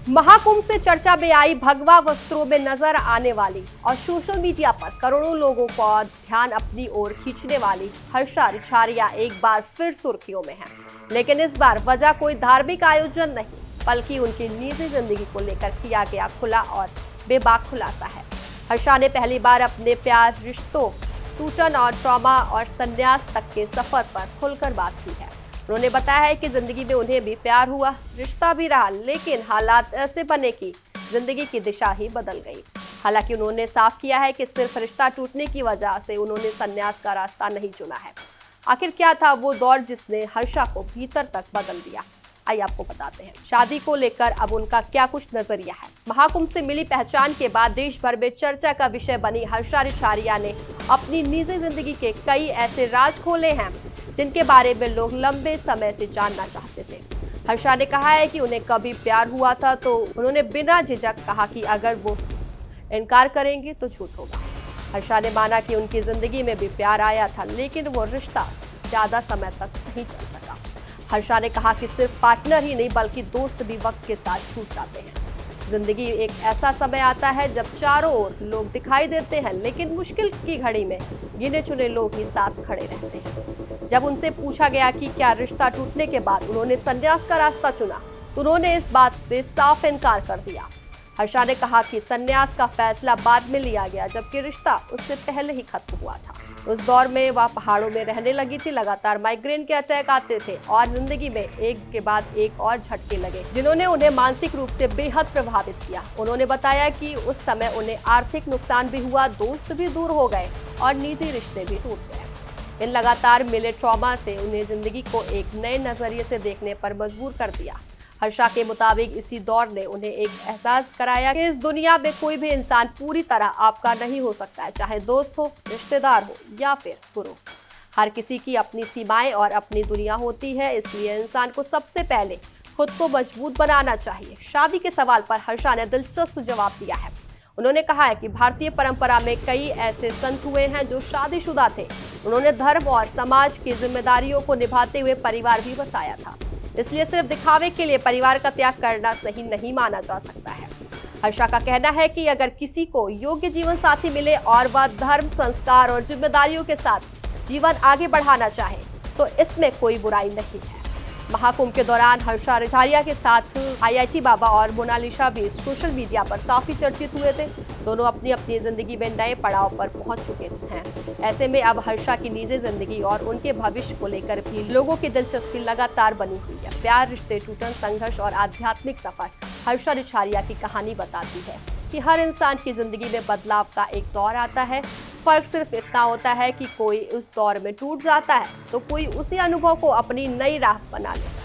महाकुंभ से चर्चा में आई भगवा वस्त्रों में नजर आने वाली और सोशल मीडिया पर करोड़ों लोगों का ध्यान अपनी ओर खींचने वाली हर्षा रिछारिया एक बार फिर सुर्खियों में है। लेकिन इस बार वजह कोई धार्मिक आयोजन नहीं, बल्कि उनकी निजी जिंदगी को लेकर किया गया खुला और बेबाक खुलासा है। हर्षा ने पहली बार अपने प्यार, रिश्तों, टूटन और ट्रॉमा और संन्यास तक के सफर पर खुलकर बात की है। उन्होंने बताया है कि जिंदगी में उन्हें भी प्यार हुआ, रिश्ता भी रहा, लेकिन हालात ऐसे बने कि जिंदगी की दिशा ही बदल गई। हालांकि उन्होंने साफ किया है कि सिर्फ रिश्ता टूटने की वजह से उन्होंने संन्यास का रास्ता नहीं चुना है। आखिर क्या था वो दौर जिसने हर्षा को भीतर तक बदल दिया, आइए आपको बताते हैं। शादी को लेकर अब उनका क्या कुछ नजरिया है। महाकुंभ से मिली पहचान के बाद देश भर में चर्चा का विषय बनी हर्षा रिछारिया ने अपनी निजी जिंदगी के कई ऐसे राज खोले हैं जिनके बारे में लोग लंबे समय से जानना चाहते थे। हर्षा ने कहा है कि उन्हें कभी प्यार हुआ था तो उन्होंने बिना झिझक कहा कि अगर वो इनकार करेंगे तो झूठ होगा। हर्षा ने माना कि उनकी जिंदगी में भी प्यार आया था, लेकिन वो रिश्ता ज्यादा समय तक नहीं चल सका। हर्षा ने कहा कि सिर्फ पार्टनर ही नहीं बल्कि दोस्त भी वक्त के साथ छूट जाते हैं। जिंदगी एक ऐसा समय आता है जब चारों ओर लोग दिखाई देते हैं, लेकिन मुश्किल की घड़ी में गिने चुने लोग ही साथ खड़े रहते हैं। जब उनसे पूछा गया कि क्या रिश्ता टूटने के बाद उन्होंने संन्यास का रास्ता चुना, तो उन्होंने इस बात से साफ इनकार कर दिया। हर्षा ने कहा कि संन्यास का फैसला बाद में लिया गया, जबकि रिश्ता उससे पहले ही खत्म हुआ था। उस दौर में वह पहाड़ों में रहने लगी थी, लगातार माइग्रेन के अटैक आते थे और जिंदगी में एक के बाद एक और झटके लगे, जिन्होंने उन्हें मानसिक रूप से बेहद प्रभावित किया। उन्होंने बताया कि उस समय उन्हें आर्थिक नुकसान भी हुआ, दोस्त भी दूर हो गए और निजी रिश्ते भी टूट गए। इन लगातार मिले ट्रॉमा से उन्हें जिंदगी को एक नए नजरिए से देखने पर मजबूर कर दिया। हर्षा के मुताबिक इसी दौर ने उन्हें एक एहसास कराया कि इस दुनिया में कोई भी इंसान पूरी तरह आपका नहीं हो सकता है, चाहे दोस्त हो, रिश्तेदार हो या फिर गुरु। हर किसी की अपनी सीमाएं और अपनी दुनिया होती है, इसलिए इंसान को सबसे पहले खुद को मजबूत बनाना चाहिए। शादी के सवाल पर हर्षा ने दिलचस्प जवाब दिया है। उन्होंने कहा है कि भारतीय परंपरा में कई ऐसे संत हुए हैं जो शादीशुदा थे। उन्होंने धर्म और समाज की जिम्मेदारियों को निभाते हुए परिवार भी बसाया था, इसलिए सिर्फ दिखावे के लिए परिवार का त्याग करना सही नहीं माना जा सकता है। हर्षा का कहना है कि अगर किसी को योग्य जीवन साथी मिले और वह धर्म, संस्कार और जिम्मेदारियों के साथ जीवन आगे बढ़ाना चाहे तो इसमें कोई बुराई नहीं है। महाकुंभ के दौरान हर्षा रिछारिया के साथ IIT बाबा और मोनालिसा भी सोशल मीडिया पर काफी चर्चित हुए थे। दोनों अपनी अपनी जिंदगी में नए पड़ाव पर पहुंच चुके हैं। ऐसे में अब हर्षा की निजी जिंदगी और उनके भविष्य को लेकर भी लोगों की दिलचस्पी लगातार बनी हुई है। प्यार, रिश्ते, टूटन, संघर्ष और आध्यात्मिक सफर हर्षा रिछारिया की कहानी बताती है कि हर इंसान की जिंदगी में बदलाव का एक दौर आता है। फर्क सिर्फ इतना होता है कि कोई उस दौर में टूट जाता है तो कोई उसी अनुभव को अपनी नई राह बना ले।